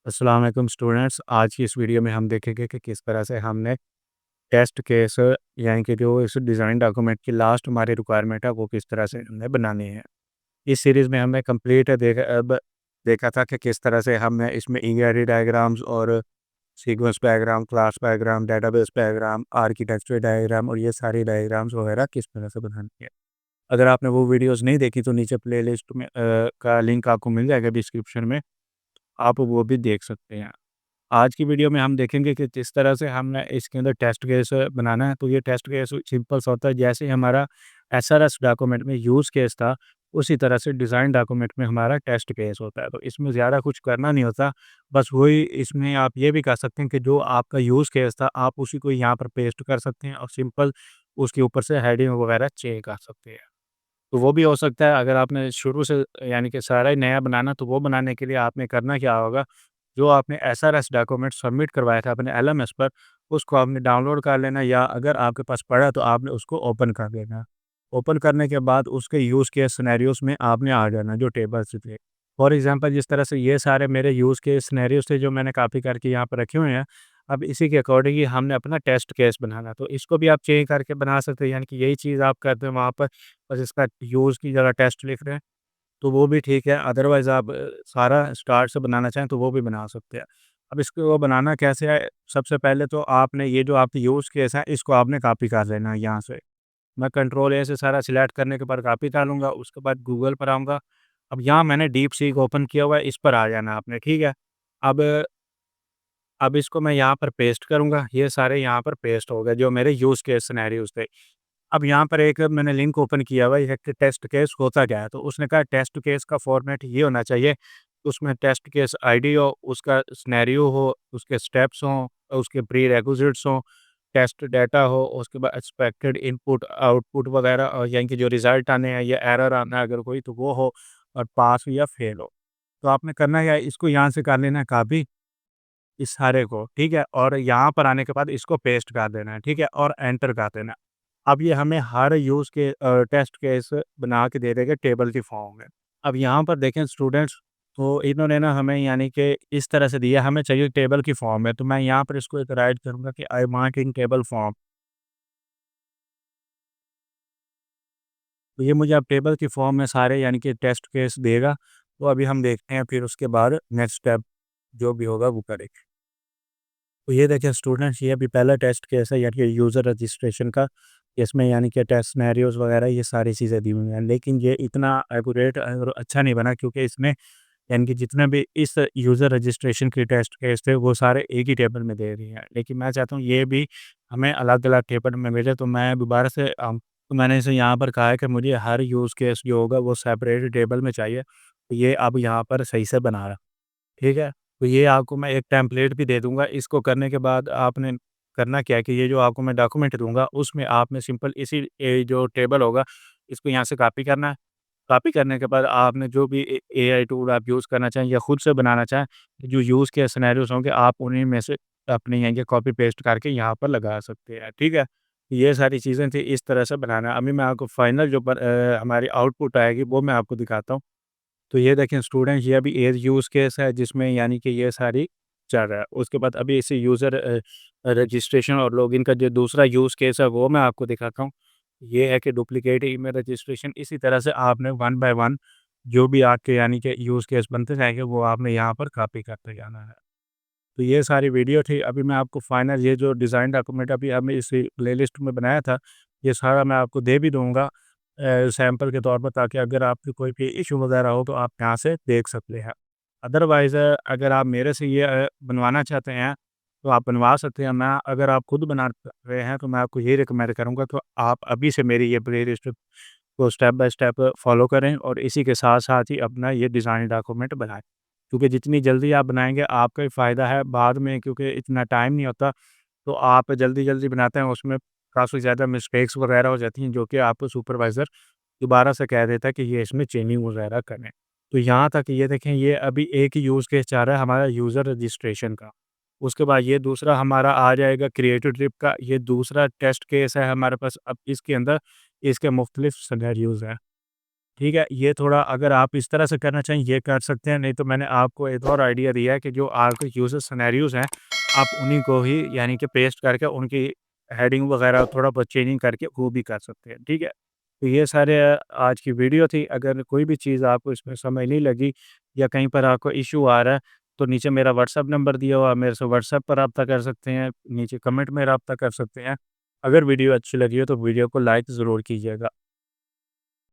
अस्सलाम वालेकुम स्टूडेंट्स। आज की इस वीडियो में हम देखेंगे कि किस तरह से हमने टेस्ट केस यानी कि जो इस डिज़ाइन डॉक्यूमेंट की लास्ट हमारी रिक्वायरमेंट है वो किस तरह से हमने बनानी है। इस सीरीज़ में हमने कंप्लीट देखा था कि किस तरह से हमने इसमें ईआरडी डायग्राम्स और sequence diagram, class diagram, database diagram, architecture diagram और ये सारी डायग्राम्स वगैरह किस तरह से बनानी है। अगर आपने वो वीडियोज़ नहीं देखी तो नीचे प्लेलिस्ट में का लिंक आपको मिल जाएगा डिस्क्रिप्शन में, आप वो भी देख सकते हैं। आज की वीडियो में हम देखेंगे कि किस तरह से हमने इसके अंदर टेस्ट केस बनाना है। तो ये टेस्ट केस सिंपल सा होता है, जैसे हमारा एसआरएस डॉक्यूमेंट में यूज़ केस था, उसी तरह से डिज़ाइन डॉक्यूमेंट में हमारा टेस्ट केस होता है। तो इसमें ज़्यादा कुछ करना नहीं होता, बस वही इसमें आप ये भी कर सकते हैं कि जो आपका यूज़ केस था, आप उसी को यहाँ पर पेस्ट कर सकते हैं और सिंपल उसके ऊपर से हेडिंग वगैरह चेंज कर सकते हैं। तो वो भी हो सकता है अगर आपने शुरू से यानी कि सारा ही नया बनाना, तो वो बनाने के लिए आपने करना क्या होगा, जो आपने एसआरएस डॉक्यूमेंट सबमिट करवाया था अपने एलएमएस पर, उसको आपने डाउनलोड कर लेना या अगर आपके पास पड़ा तो आपने उसको ओपन कर लेना। ओपन करने के बाद उसके यूज़ केस सिनेरियोज़ में आपने आ जाना जो टेबल्स थे। फॉर एग्ज़ाम्पल जिस तरह से ये सारे मेरे यूज़ केस सिनेरियोज़ थे जो मैंने कॉपी करके यहाँ पर रखे हुए हैं। अब इसी के अकॉर्डिंग ही हमने अपना टेस्ट केस बनाना है। तो इसको भी आप चेंज करके बना सकते हैं, यानी कि यही चीज़ आप करते हैं वहाँ पर, बस इसका यूज़ की जगह टेस्ट लिख रहे हैं, तो वो भी ठीक है। अदरवाइज़ आप सारा स्टार्ट से बनाना चाहें तो वो भी बना सकते हैं। अब इसको बनाना कैसे है, सबसे पहले तो आपने ये जो आपके यूज़ केस है इसको आपने कॉपी कर लेना है यहाँ से। मैं कंट्रोल ए से सारा सिलेक्ट करने के बाद कॉपी कर लूँगा, उसके बाद गूगल पर आऊँगा। अब यहाँ मैंने डीप सीक ओपन किया हुआ है, इस पर आ जाना आपने, ठीक है। अब अब इसको मैं यहाँ पर पेस्ट करूँगा, ये सारे यहाँ पर पेस्ट हो गए जो मेरे यूज़ केस सिनेरियोज़ थे। अब यहाँ पर एक मैंने लिंक ओपन किया हुआ है, ये कि टेस्ट केस होता क्या है? तो उसने कहा टेस्ट केस का फॉर्मेट ये होना चाहिए, उसमें टेस्ट केस आईडी हो, उसका सिनेरियो हो, उसके स्टेप्स हों, उसके प्रीरेक्विजिट्स हों, टेस्ट डाटा हो, उसके बाद एक्सपेक्टेड इनपुट, आउटपुट वगैरह और यानी कि जो रिज़ल्ट आने हैं या एरर आना है अगर कोई तो वो हो और पास या फेल हो। तो आपने करना क्या है, इसको यहाँ से कर लेना है कॉपी, इस सारे को, ठीक है? और यहाँ पर आने के बाद इसको पेस्ट कर देना है, ठीक है? और एंटर कर देना है। अब ये हमें हर यूज़ के टेस्ट केस बना के दे देगा टेबल की फॉर्म में। अब यहाँ पर देखें स्टूडेंट्स, तो इन्होंने ना हमें यानी कि इस तरह से दिया, हमें चाहिए टेबल की फॉर्म में, तो मैं यहाँ पर इसको एक राइट करूँगा कि I want in table form. तो ये मुझे अब टेबल की फॉर्म में सारे यानी कि टेस्ट केस देगा। तो अभी हम देखते हैं फिर उसके बाद नेक्स्ट स्टेप जो भी होगा वो करेंगे। तो ये देखिए स्टूडेंट्स, ये अभी पहला टेस्ट केस है यानी कि यूज़र रजिस्ट्रेशन का। इसमें यानी कि टेस्ट सिनेरियोज़ वगैरह ये सारी चीज़ें दी हुई हैं। लेकिन ये इतना एक्यूरेट और अच्छा नहीं बना क्योंकि इसमें यानी कि जितने भी इस यूज़र रजिस्ट्रेशन के टेस्ट केस थे वो सारे एक ही टेबल में दे रही हैं। लेकिन मैं चाहता हूँ ये भी हमें अलग-अलग टेबल में मिले, तो मैं दोबारा से तो मैंने इसे यहाँ पर कहा है कि मुझे हर यूज़ केस जो होगा वो सेपरेट टेबल में चाहिए। तो ये अब यहाँ पर सही से बना रहा। ठीक है? तो ये आपको मैं एक टेम्पलेट भी दे दूँगा, इसको करने के बाद आपने करना क्या है कि ये जो आपको मैं डॉक्यूमेंट दूँगा, उसमें आपने सिंपल इसी जो टेबल होगा, इसको यहाँ से कॉपी करना है। कॉपी करने के बाद आपने जो भी एआई टूल आप यूज़ करना चाहें या खुद से बनाना चाहें, जो यूज़ के सिनेरियोज़ होंगे, आप उन्हीं में से अपने यहाँ के कॉपी पेस्ट करके यहाँ पर लगा सकते हैं, ठीक है? ये सारी चीज़ें थी, इस तरह से बनाना है। अभी मैं आपको फाइनल जो हमारी आउटपुट आएगी, वो मैं आपको दिखाता हूँ। तो ये देखें स्टूडेंट, ये अभी एज यूज़ केस है जिसमें यानी कि ये सारी चल रहा है। उसके बाद अभी इसे यूज़र रजिस्ट्रेशन और लॉगिन का जो दूसरा यूज़ केस है वो मैं आपको दिखाता हूँ। ये है कि डुप्लिकेट ईमेल रजिस्ट्रेशन, इसी तरह से आपने वन बाय वन जो भी आपके यानी कि यूज़ केस बनते जाएँगे वो आपने यहाँ पर कॉपी करते जाना है। तो ये सारी वीडियो थी। अभी मैं आपको फाइनल ये जो डिज़ाइन डॉक्यूमेंट अभी हमने इसी प्लेलिस्ट में बनाया था, ये सारा मैं आपको दे भी दूँगा सैंपल के तौर पर, ताकि अगर आपको कोई भी इश्यू वगैरह हो तो आप यहाँ से देख सकते हैं। अदरवाइज़ अगर आप मेरे से ये बनवाना चाहते हैं, तो आप बनवा सकते हैं। मैं अगर आप खुद बना रहे हैं तो मैं आपको ये रिकमेंड करूँगा कि आप अभी से मेरी ये प्लेलिस्ट को स्टेप बाय स्टेप फॉलो करें और इसी के साथ-साथ ही अपना ये डिज़ाइन डॉक्यूमेंट बनाएँ। क्योंकि जितनी जल्दी आप बनाएँगे आपका ही फ़ायदा है बाद में, क्योंकि इतना टाइम नहीं होता, तो आप जल्दी-जल्दी बनाते हैं, उसमें काफ़ी ज़्यादा मिस्टेक्स वगैरह हो जाती हैं जो कि आपको सुपरवाइज़र दोबारा से कह देता है कि ये इसमें चेंजिंग वगैरह करें। तो यहाँ तक ये देखें, ये अभी एक ही यूज़ केस जा रहा है हमारा यूज़र रजिस्ट्रेशन का। उसके बाद ये दूसरा हमारा आ जाएगा क्रिएटिव ट्रिप का, ये दूसरा टेस्ट केस है हमारे पास। अब इसके अंदर इसके मुख्तलिफ सिनेरियोज़ हैं। ठीक है? ये थोड़ा अगर आप इस तरह से करना चाहें ये कर सकते हैं, नहीं तो मैंने आपको एक और आइडिया दिया है कि जो आपके यूज़र सिनेरियोज़ हैं, आप उन्हीं को ही यानी कि पेस्ट करके उनकी हेडिंग वगैरह थोड़ा बहुत चेंजिंग करके वो भी कर सकते हैं, ठीक है? तो ये सारे आज की वीडियो थी, अगर कोई भी चीज़ आपको इसमें समझ नहीं लगी या कहीं पर आपको इश्यू आ रहा है, तो नीचे मेरा व्हाट्सएप नंबर दिया हुआ है, मेरे से व्हाट्सएप पर राब्ता कर सकते हैं, नीचे कमेंट में राब्ता कर सकते हैं। अगर वीडियो अच्छी लगी हो तो वीडियो को लाइक ज़रूर कीजिएगा।